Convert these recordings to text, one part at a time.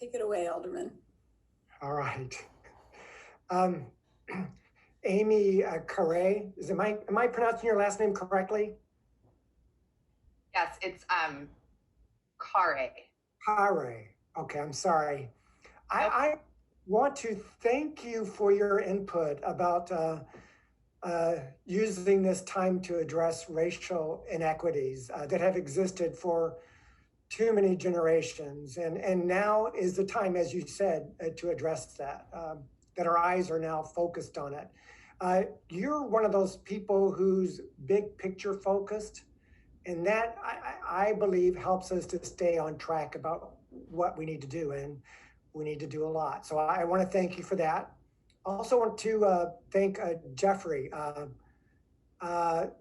Take it away, Alderman. All right. Um, Amy Carre, am I pronouncing your last name correctly? Yes, it's Carre. Carre. Okay, I'm sorry. I want to thank you for your input about using this time to address racial inequities that have existed for too many generations. And now is the time, as you said, to address that, that our eyes are now focused on it. You're one of those people who's big picture focused, and that I believe helps us to stay on track about what we need to do, and we need to do a lot. So I want to thank you for that. I also want to thank Jeffrey.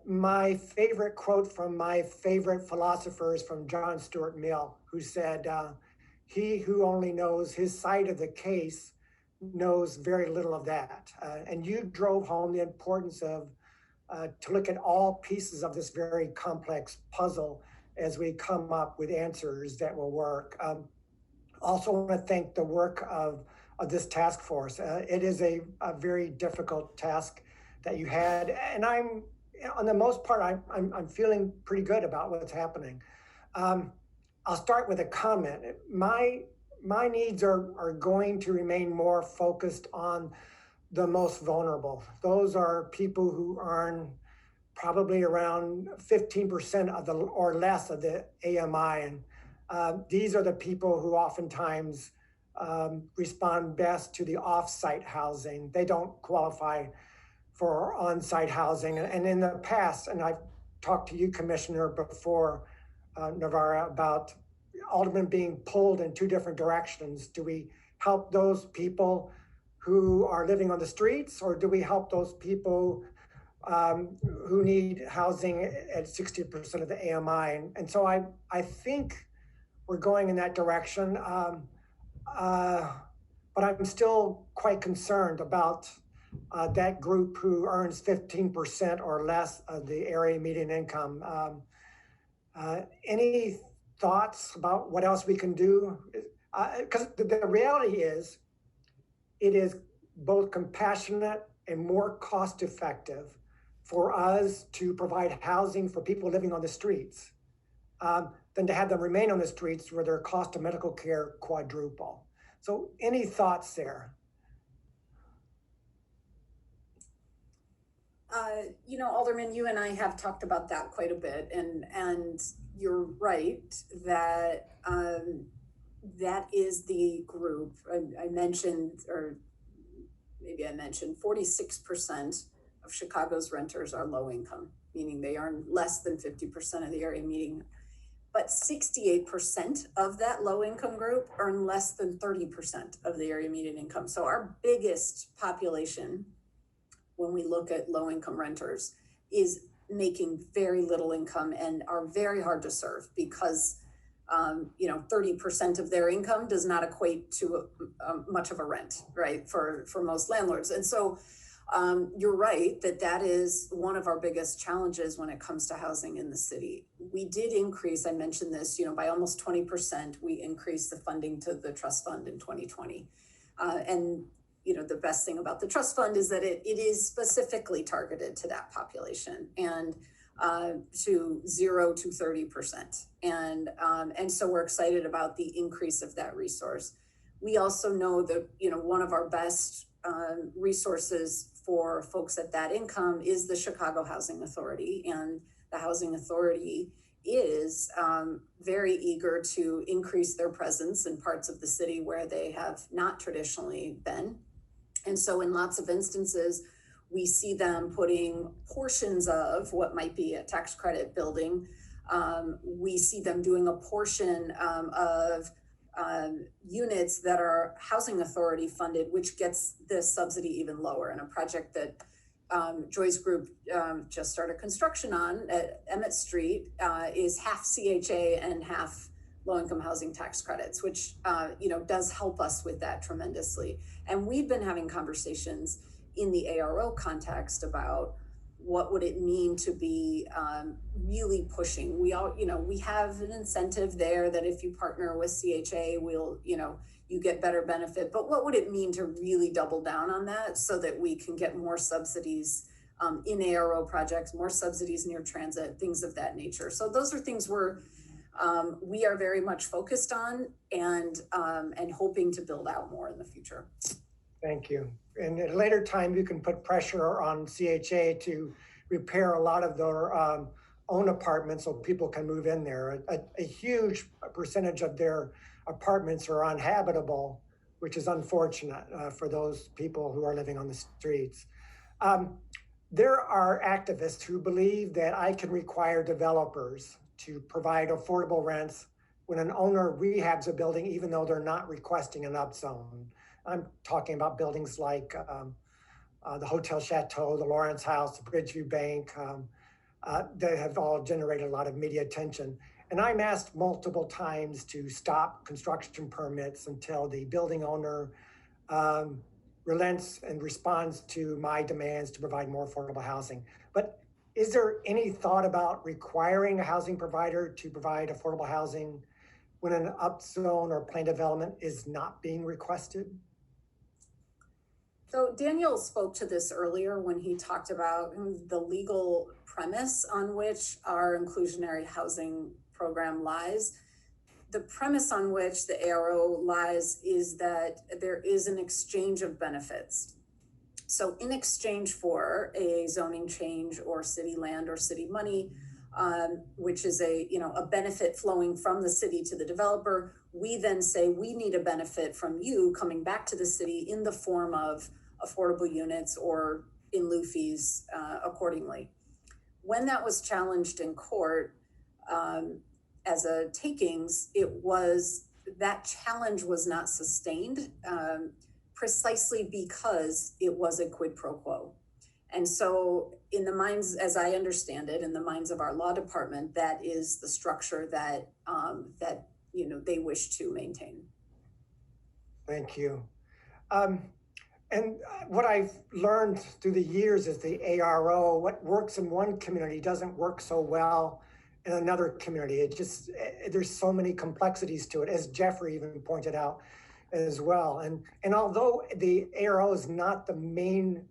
My favorite quote from my favorite philosopher is from John Stuart Mill, who said, he who only knows his side of the case knows very little of that. And you drove home the importance of to look at all pieces of this very complex puzzle as we come up with answers that will work. Also want to thank the work of this task force. It is a very difficult task that you had, and I'm, on the most part, I'm feeling pretty good about what's happening. I'll start with a comment. My needs are going to remain more focused on the most vulnerable. Those are people who earn probably around 15% of the or less of the AMI, and these are the people who oftentimes respond best to the off-site housing. They don't qualify for on-site housing. And in the past, and I've talked to you, Commissioner, before, Navarra, about aldermen being pulled in two different directions. Do we help those people who are living on the streets, or do we help those people who need housing at 60% of the AMI? And so I think we're going in that direction. But I'm still quite concerned about that group who earns 15% or less of the area median income. Any thoughts about what else we can do? Because the reality is, it is both compassionate and more cost effective for us to provide housing for people living on the streets than to have them remain on the streets where their cost of medical care quadruple. So any thoughts there? Alderman, you and I have talked about that quite a bit, and you're right that that is the group I mentioned, or maybe I mentioned 46% of Chicago's renters are low income, meaning they earn less than 50% of the area median. But 68% of that low income group earn less than 30% of the area median income. So our biggest population, when we look at low income renters, is making very little income and are very hard to serve because 30% of their income does not equate to much of a rent, right, for most landlords. And so you're right that is one of our biggest challenges when it comes to housing in the city. We did increase, I mentioned this, by almost 20%, we increased the funding to the trust fund in 2020. And the best thing about the trust fund is that it is specifically targeted to that population and to 0 to 30%. And so we're excited about the increase of that resource. We also know that, one of our best resources for folks at that income is the Chicago Housing Authority. And the Housing Authority is very eager to increase their presence in parts of the city where they have not traditionally been. And so in lots of instances, we see them putting portions of what might be a tax credit building. We see them doing a portion of units that are housing authority funded, which gets the subsidy even lower. And a project that Joy's group just started construction on at Emmett Street is half CHA and half low-income housing tax credits, which does help us with that tremendously. And we've been having conversations in the ARO context about what would it mean to be really pushing? We all, we have an incentive there that if you partner with CHA, we'll, you get better benefit. But what would it mean to really double down on that so that we can get more subsidies in ARO projects, more subsidies near transit, things of that nature? So those are things we are very much focused on and hoping to build out more in the future. Thank you. And at a later time, you can put pressure on CHA to repair a lot of their own apartments so people can move in there. A huge percentage of their apartments are uninhabitable, which is unfortunate for those people who are living on the streets. There are activists who believe that I can require developers to provide affordable rents when an owner rehabs a building, even though they're not requesting an upzone. I'm talking about buildings like the Hotel Chateau, the Lawrence House, the Bridgeview Bank, that have all generated a lot of media attention. And I'm asked multiple times to stop construction permits until the building owner relents and responds to my demands to provide more affordable housing. But is there any thought about requiring a housing provider to provide affordable housing when an upzone or planned development is not being requested? So Daniel spoke to this earlier when he talked about the legal premise on which our inclusionary housing program lies. The premise on which the ARO lies is that there is an exchange of benefits. So in exchange for a zoning change or city land or city money, which is a benefit flowing from the city to the developer, we then say we need a benefit from you coming back to the city in the form of affordable units or in lieu fees accordingly. When that was challenged in court as a takings, that challenge was not sustained precisely because it was a quid pro quo. And so in the minds, as I understand it, in the minds of our law department, that is the structure that they wish to maintain. Thank you. And what I've learned through the years is the ARO, what works in one community doesn't work so well in another community. There's so many complexities to it, as Jeffrey even pointed out as well. And although the ARO is not the main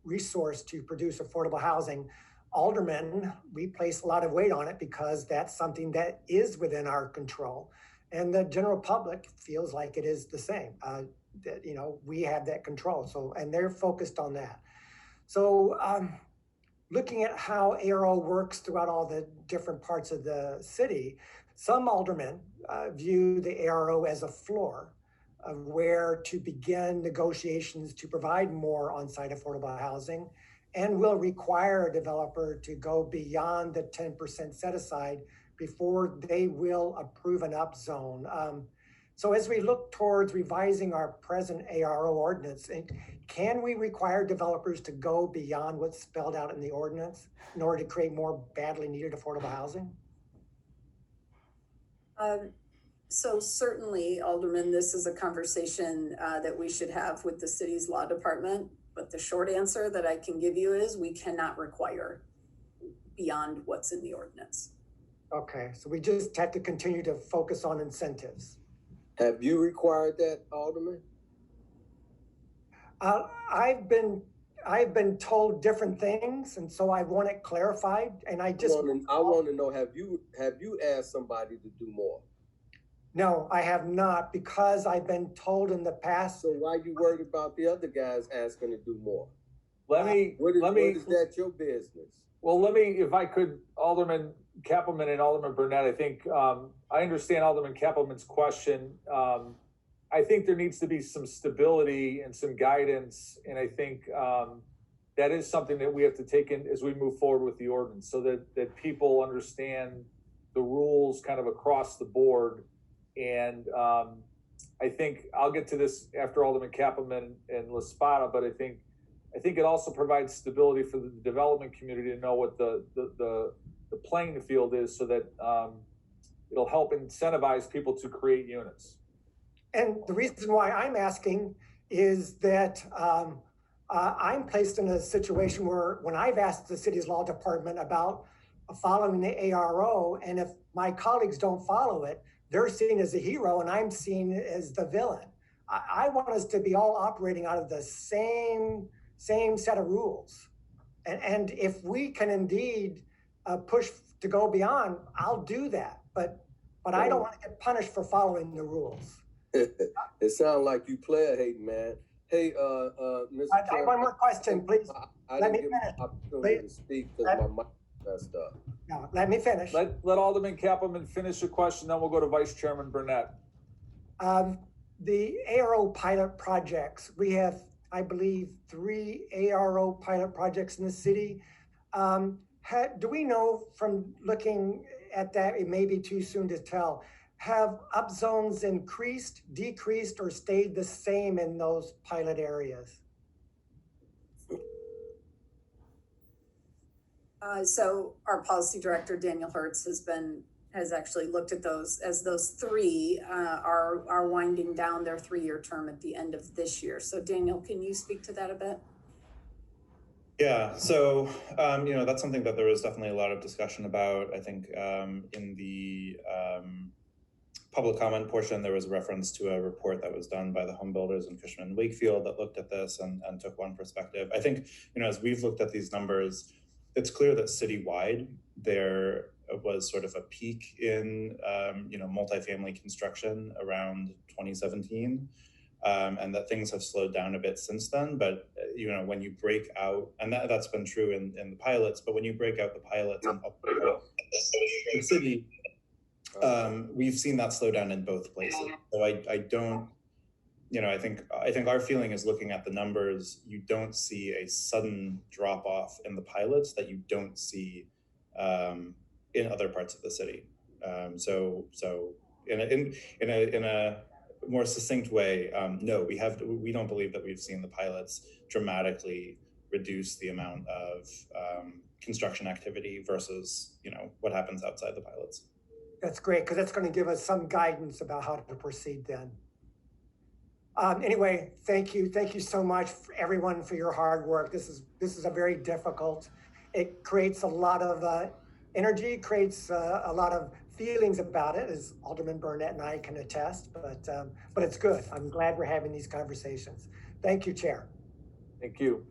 resource to produce affordable housing, aldermen, we place a lot of weight on it because that's something that is within our control. And the general public feels like it is the same. That we have that control. So, and they're focused on that. So, looking at how ARO works throughout all the different parts of the city, some aldermen view the ARO as a floor of where to begin negotiations to provide more on-site affordable housing, and will require a developer to go beyond the 10% set aside before they will approve an upzone. So as we look towards revising our present ARO ordinance, can we require developers to go beyond what's spelled out in the ordinance in order to create more badly needed affordable housing? So certainly, Alderman, this is a conversation that we should have with the city's law department. But the short answer that I can give you is we cannot require beyond what's in the ordinance. Okay, so we just have to continue to focus on incentives. Have you required that, Alderman? I've been told different things, and so I want it clarified. And I want to know: have you asked somebody to do more? No, I have not, because I've been told in the past. So why are you worried about the other guys asking to do more? What is that your business? Well, if I could, Alderman Cappleman and Alderman Burnett, I think I understand Alderman Cappleman's question. I think there needs to be some stability and some guidance, and I think that is something that we have to take in as we move forward with the ordinance, so that people understand the rules kind of across the board. And I think I'll get to this after Alderman Cappleman and LaSpada, but I think it also provides stability for the development community to know what the playing field is, so that it'll help incentivize people to create units. And the reason why I'm asking is that I'm placed in a situation where when I've asked the city's law department about following the ARO, and if my colleagues don't follow it, they're seen as a hero and I'm seen as the villain. I want us to be all operating out of the same set of rules. And if we can indeed push to go beyond, I'll do that. But I don't want to get punished for following the rules. It sounds like you player hating, man. Hey, Mr. I have one more question, please. I Let didn't me give finish. my opportunity to speak because my mic messed up. No, let me finish. Let Alderman Cappleman finish the question, then we'll go to Vice Chairman Burnett. The ARO pilot projects, we have, I believe, 3 ARO pilot projects in the city. Do we know from looking at that, it may be too soon to tell, have upzones increased, decreased, or stayed the same in those pilot areas? So our policy director, Daniel Hertz, has actually looked at those, as those 3 are winding down their 3-year term at the end of this year. So Daniel, can you speak to that a bit? Yeah, so, that's something that there was definitely a lot of discussion about. I think in the public comment portion, there was a reference to a report that was done by the home builders in Cushman and Wakefield that looked at this and took one perspective. I think, as we've looked at these numbers, it's clear that citywide, there was sort of a peak in, multifamily construction around 2017. And that things have slowed down a bit since then. But, when you break out, and that's been true in the pilots, but when you break out the pilots and the city, we've seen that slow down in both places. So I don't, I think our feeling is looking at the numbers, you don't see a sudden drop off in the pilots that you don't see in other parts of the city. So in a more succinct way, no, we don't believe that we've seen the pilots dramatically reduce the amount of construction activity versus, what happens outside the pilots. That's great, because that's going to give us some guidance about how to proceed then. Anyway, thank you so much, everyone, for your hard work. This is a very difficult. It creates a lot of energy, creates a lot of feelings about it, as Alderman Burnett and I can attest. But it's good. I'm glad we're having these conversations. Thank you, Chair. Thank you.